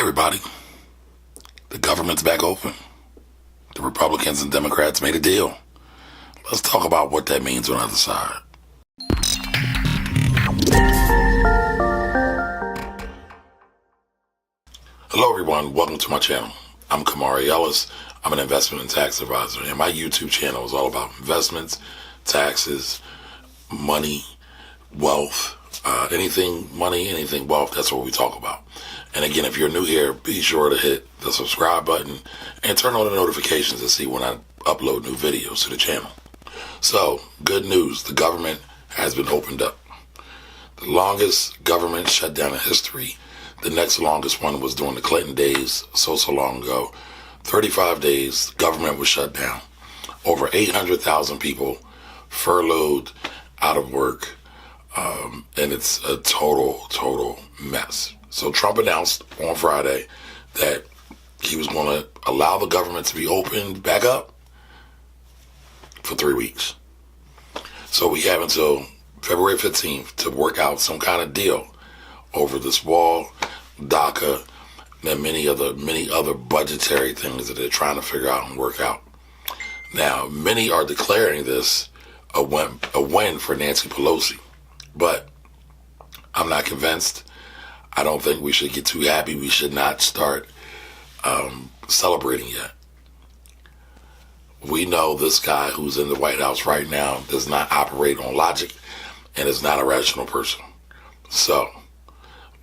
everybody, the government's back open. The Republicans and Democrats made a deal. Let's talk about what that means on the other side. Hello everyone, welcome to my channel. I'm Kamari Ellis. I'm an investment and tax advisor, and my YouTube channel is all about investments, taxes, money, wealth, anything money, anything wealth, that's what we talk about. And again, if you're new here, be sure to hit the subscribe button and turn on the notifications to see when I upload new videos to the channel. So, good news, the government has been opened up. The longest government shutdown in history. The next longest one was during the Clinton days, so long ago. 35 days, government was shut down. Over 800,000 people furloughed, out of work, and it's a total mess. So Trump announced on Friday that he was going to allow the government to be opened back up for 3 weeks. So we have until February 15th to work out some kind of deal over this wall, DACA, and many other budgetary things that they're trying to figure out and work out. Now, many are declaring this a win for Nancy Pelosi, but I'm not convinced. I don't think we should get too happy. We should not start celebrating yet. We know this guy who's in the White House right now does not operate on logic and is not a rational person. So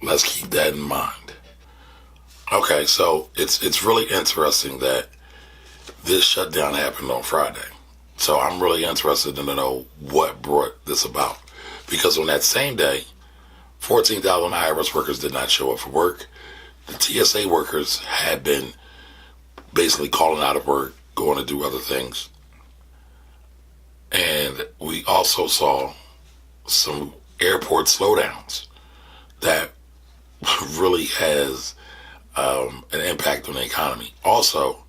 let's keep that in mind. Okay, so it's really interesting that this shutdown happened on Friday. So I'm really interested to know what brought this about. Because on that same day, 14,000 IRS workers did not show up for work. The TSA workers had been basically calling out of work, going to do other things. And we also saw some airport slowdowns that really has an impact on the economy. Also,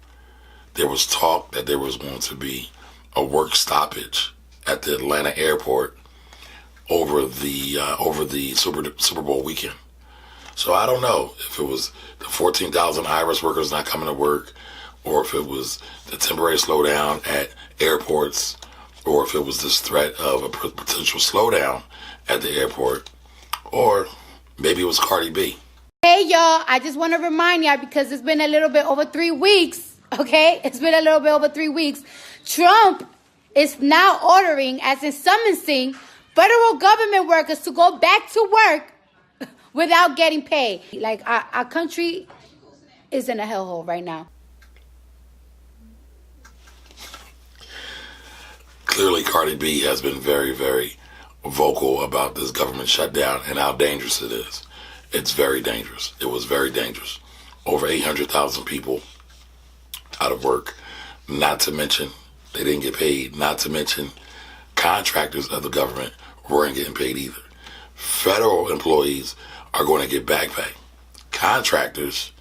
there was talk that there was going to be a work stoppage at the Atlanta airport over the Super Bowl weekend. So I don't know if it was the 14,000 IRS workers not coming to work, or if it was the temporary slowdown at airports, or if it was this threat of a potential slowdown at the airport, or maybe it was Cardi B. Hey y'all, I just want to remind y'all, because it's been a little bit over 3 weeks, okay? It's been a little bit over 3 weeks. Trump is now ordering, as in summoning, federal government workers to go back to work without getting paid. Like, our country is in a hellhole right now. Clearly, Cardi B has been very vocal about this government shutdown and how dangerous it is. It's very dangerous. It was very dangerous. Over 800,000 people out of work. Not to mention, they didn't get paid. Not to mention, contractors of the government weren't getting paid either. Federal employees are going to get back pay. Contractors,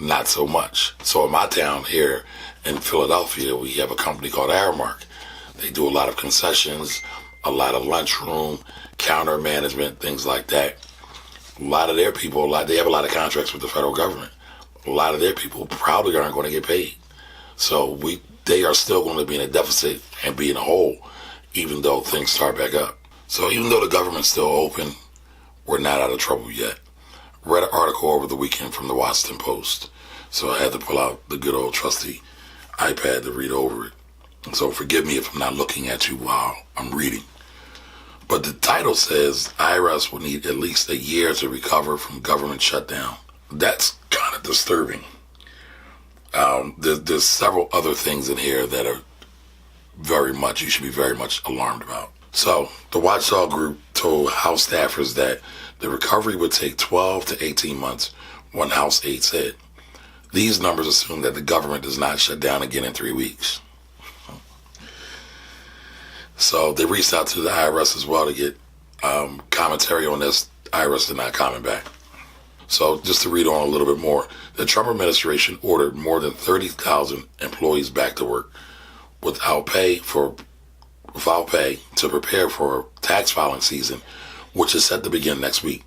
not so much. So in my town here in Philadelphia, we have a company called Aramark. They do a lot of concessions, a lot of lunchroom, counter management, things like that. A lot of their people, they have a lot of contracts with the federal government. A lot of their people probably aren't going to get paid. So they are still going to be in a deficit and be in a hole, even though things start back up. So even though the government's still open, we're not out of trouble yet. Read an article over the weekend from the Washington Post. So I had to pull out the good old trusty iPad to read over it. So forgive me if I'm not looking at you while I'm reading. But the title says IRS will need at least a year to recover from government shutdown. That's kind of disturbing. There's several other things in here that are you should be very much alarmed about. So the watchdog group told House staffers that the recovery would take 12 to 18 months, one House aide said. These numbers assume that the government does not shut down again in 3 weeks. So they reached out to the IRS as well to get commentary on this. IRS did not comment back. So just to read on a little bit more, the Trump administration ordered more than 30,000 employees back to work without pay to prepare for tax filing season, which is set to begin next week.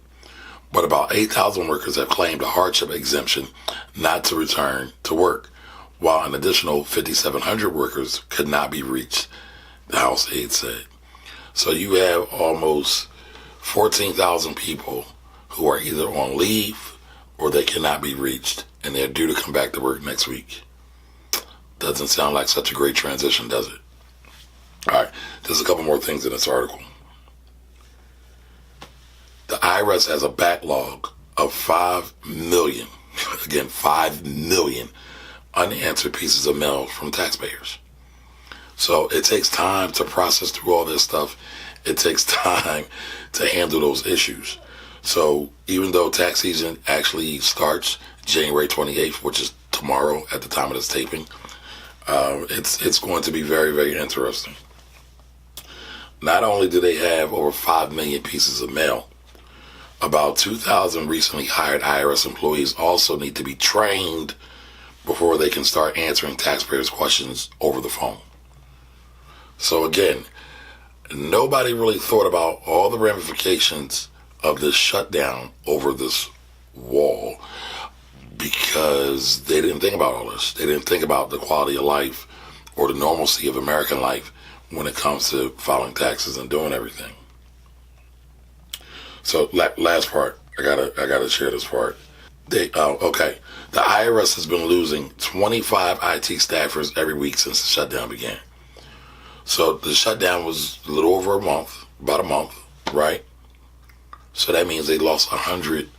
but about 8,000 workers have claimed a hardship exemption not to return to work, while an additional 5,700 workers could not be reached, the House aide said. So you have almost 14,000 people who are either on leave or they cannot be reached, and they're due to come back to work next week. Doesn't sound like such a great transition, does it? All right, there's a couple more things in this article. The IRS has a backlog of 5 million, again, 5 million unanswered pieces of mail from taxpayers. So it takes time to process through all this stuff. It takes time to handle those issues. So even though tax season actually starts January 28th, which is tomorrow at the time of this taping, it's going to be very, very interesting. Not only do they have over 5 million pieces of mail, about 2,000 recently hired IRS employees also need to be trained before they can start answering taxpayers' questions over the phone. So again, nobody really thought about all the ramifications of this shutdown over this wall because they didn't think about all this. They didn't think about the quality of life or the normalcy of American life when it comes to filing taxes and doing everything. So last part, I gotta share this part. Okay, the IRS has been losing 25 IT staffers every week since the shutdown began. So the shutdown was a little over a month, about a month, right? So that means they lost 100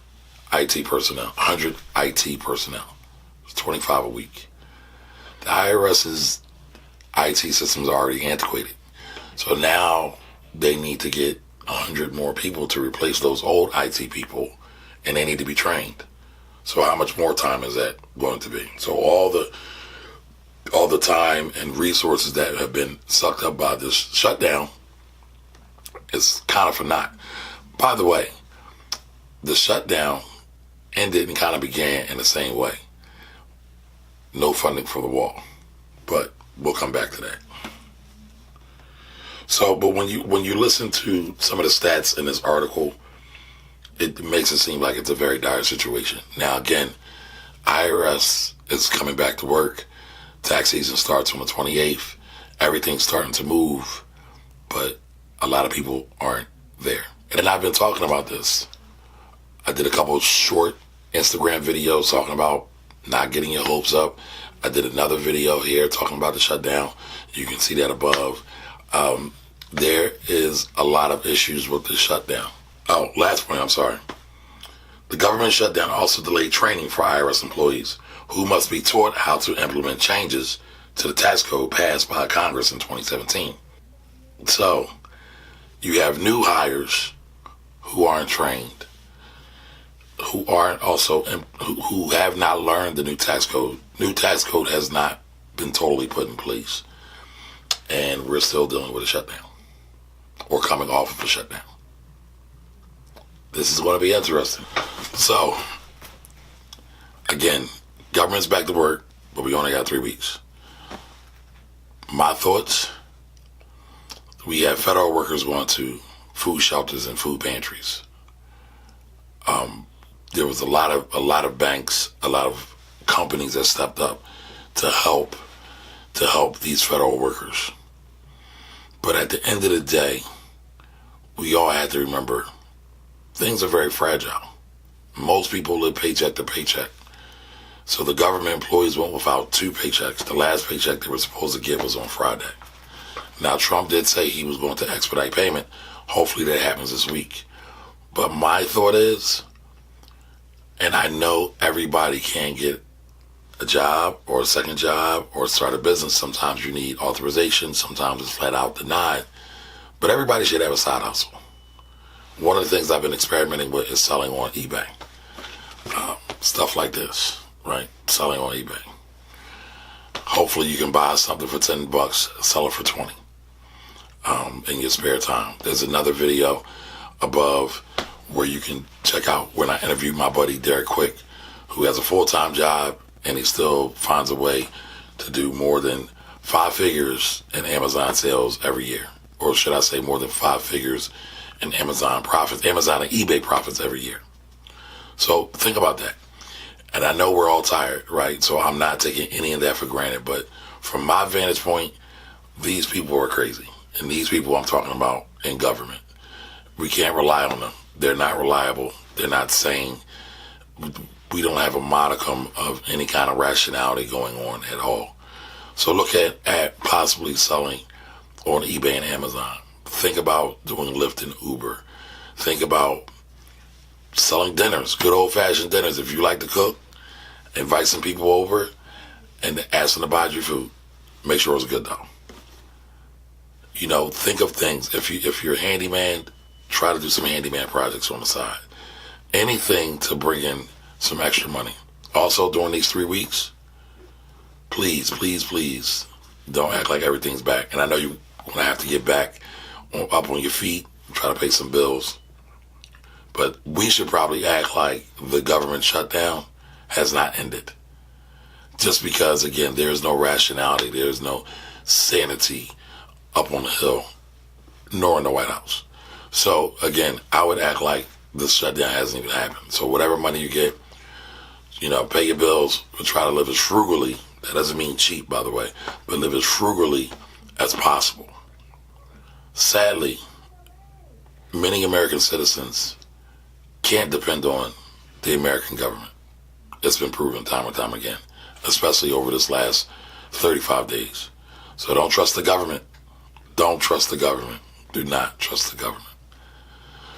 IT personnel, 100 IT personnel. It's 25 a week. The IRS's IT systems are already antiquated. So now they need to get 100 more people to replace those old IT people, and they need to be trained. So how much more time is that going to be? So all the time and resources that have been sucked up by this shutdown is kind of for naught. By the way, the shutdown ended and kind of began in the same way. No funding for the wall, but we'll come back to that. So, but when you listen to some of the stats in this article, it makes it seem like it's a very dire situation. Now, again, IRS is coming back to work. Tax season starts on the 28th. Everything's starting to move, but a lot of people aren't there. And I've been talking about this. I did a couple of short Instagram videos talking about not getting your hopes up. I did another video here talking about the shutdown. You can see that above. There is a lot of issues with the shutdown. Oh, last point, I'm sorry. The government shutdown also delayed training for IRS employees who must be taught how to implement changes to the tax code passed by Congress in 2017. So you have new hires who aren't trained, who aren't also, who have not learned the new tax code. New tax code has not been totally put in place. And we're still dealing with a shutdown or coming off of a shutdown. This is going to be interesting. So, again, government's back to work, but we only got 3 weeks. My thoughts, we have federal workers going to food shelters and food pantries. There was a lot of banks, a lot of companies that stepped up to help these federal workers. But at the end of the day, we all have to remember things are very fragile. Most people live paycheck to paycheck. So the government employees went without 2 paychecks. The last paycheck they were supposed to get was on Friday. Now, Trump did say he was going to expedite payment. Hopefully that happens this week. But my thought is, and I know everybody can't get a job or a second job or start a business. Sometimes you need authorization. Sometimes it's flat out denied. But everybody should have a side hustle. One of the things I've been experimenting with is selling on eBay. Stuff like this, right? Selling on eBay. Hopefully you can buy something for $10, sell it for 20 in your spare time. There's another video above where you can check out when I interviewed my buddy Derek Quick, who has a full-time job and he still finds a way to do more than 5 figures in Amazon sales every year. Or should I say more than 5 figures in Amazon profits, Amazon and eBay profits every year. So think about that. And I know we're all tired, right? So I'm not taking any of that for granted. But from my vantage point, these people are crazy. And these people I'm talking about in government, we can't rely on them. They're not reliable. They're not sane. We don't have a modicum of any kind of rationality going on at all. So look at possibly selling on eBay and Amazon. Think about doing Lyft and Uber. Think about selling dinners, good old-fashioned dinners. If you like to cook, invite some people over and ask them to buy your food. Make sure it's good, though. You know, think of things. If you're a handyman, try to do some handyman projects on the side. Anything to bring in some extra money. Also, during these 3 weeks, please, please, please don't act like everything's back. And I know you're going to have to get back up on your feet, try to pay some bills. But we should probably act like the government shutdown has not ended. Just because, again, there's no rationality, there's no sanity up on the Hill, nor in the White House. So, again, I would act like this shutdown hasn't even happened. So whatever money you get, you know, pay your bills, but try to live as frugally. That doesn't mean cheap, by the way, but live as frugally as possible. Sadly, many American citizens can't depend on the American government. It's been proven time and time again, especially over this last 35 days. So don't trust the government. Don't trust the government. Do not trust the government.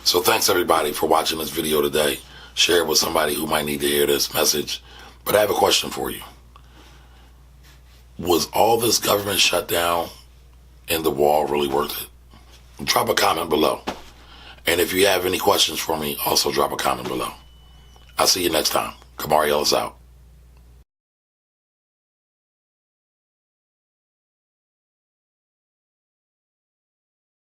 So thanks everybody for watching this video today. Share it with somebody who might need to hear this message. But I have a question for you. Was all this government shutdown in the wall really worth it? Drop a comment below. And if you have any questions for me, also drop a comment below. I'll see you next time. Kamari Ellis out.